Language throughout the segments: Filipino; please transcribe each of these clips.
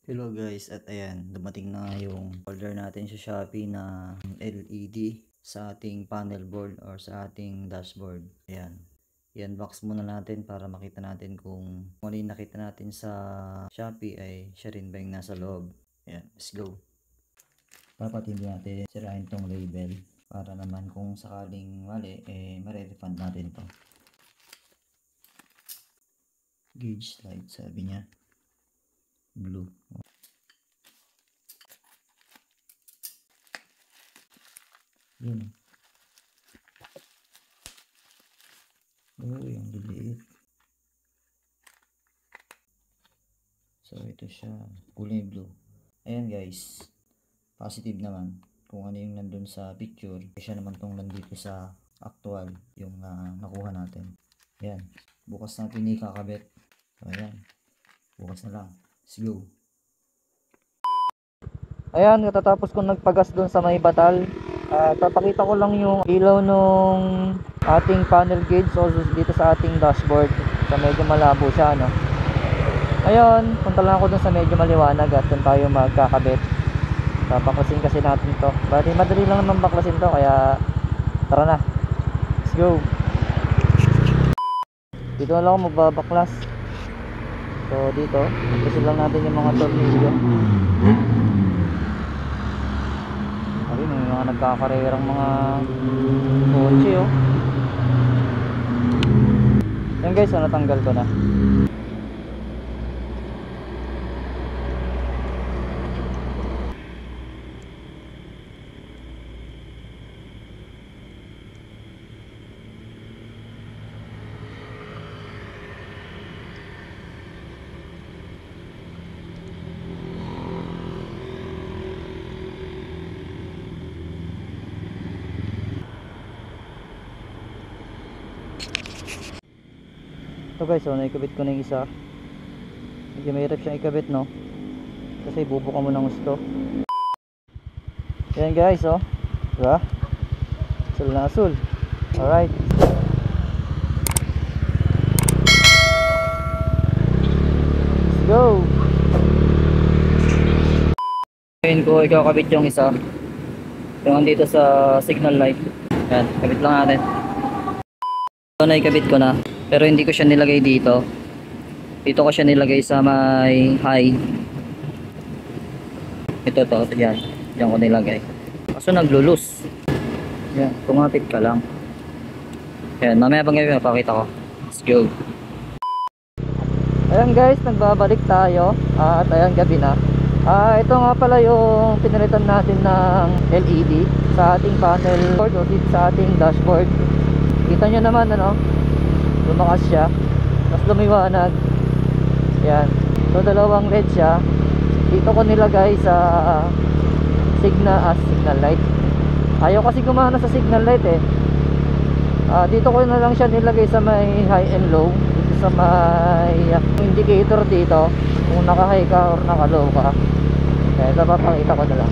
Hello guys, at ayan, dumating na yung order natin sa Shopee na LED sa ating panel board or sa ating dashboard. Ayan, i-unbox muna natin para makita natin kung ano yung nakita natin sa Shopee ay siya rin ba yung nasa loob. Ayan, let's go. Dapat hindi natin sirain tong label para naman kung sakaling mali, mare-refund natin to. Gauge light sabi niya. Blue. Yun. Oh, yung liliit. So, ito siya. Kulay blue. Ayan guys. Positive naman. Kung ano yung nandun sa picture, siya naman tong nandito sa actual. Yung nakuha natin. Ayan. Bukas natin ikakabit. So, ayan. Bukas na lang. Let's go. Ayan, katatapos kong nagpagas doon sa may batal. Papakita ko lang yung ilaw nung ating panel gauge so dito sa ating dashboard. So medyo malabo siya, no? Ayun, punta lang ako doon sa medyo maliwanag at doon tayo magkakabit. Baklasin kasi natin to. Madali lang naman baklasin to, kaya tara na. Let's go. Dito na lang ako magbabaklas. So dito, baklasin lang natin yung mga tornilyo. May mga nagkakarerang mga kotse, oh. Yan guys, natanggal ko na. Ito guys, so naikabit ko na yung isa. Medyo mahirap siyang ikabit, no? Kasi bubuka mo ng gusto. Ayan guys, oh. Diba? Asul na asul. Alright. Let's go! Ngayon ko ikakabit yung isa. Yung dito sa signal light. Ayan, kabit lang natin. So naikabit ko na. Pero hindi ko siya nilagay dito. Dito ko siya nilagay sa may high. Ito to, yan. Diyan ko nilagay. Kaso naglulus. Yan, tumapit ka lang. Yan, mamaya pang gabi mapakita ko. Let's go. Ayan guys, nagbabalik tayo. At ayan, gabi na. Ito nga pala yung pinalitan natin ng LED sa ating panel board o dito sa ating dashboard. Kita nyo naman, ano? Lumakas siya, mas lumiwanag. Yan, so dalawang LED siya. Dito ko nilagay sa signal light. Ayaw kasi gumana sa signal light, eh. Dito ko na lang siya nilagay sa may high and low. Dito sa may indicator dito, kung naka high ka or naka low ka. Kaya ito papakita ko na lang.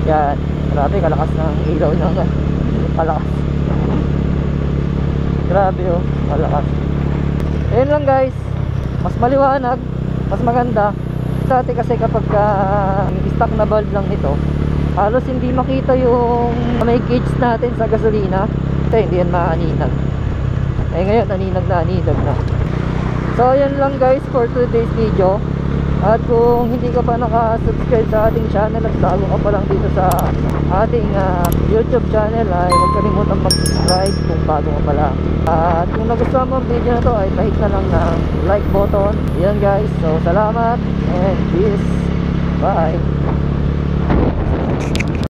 Yan, grabe kalakas ng ilaw ng kalakas. Grabe, oh, malakas. Ayun lang guys, mas maliwanag, mas maganda. Dati kasi kapag stock na bulb lang nito, halos hindi makita yung may gauge natin sa gasolina. Kasi hindi yan maaninag. Ngayon aninag na. So ayun lang guys for today's video. At kung hindi ka pa naka-subscribe sa ating channel at bago ka pa lang dito sa ating YouTube channel, ay huwag kalimutang mag-subscribe kung bago ka pa lang. At kung nagustuhan mo ang video na to, ay pahit na lang ng like button. Yan guys, so salamat and peace. Bye.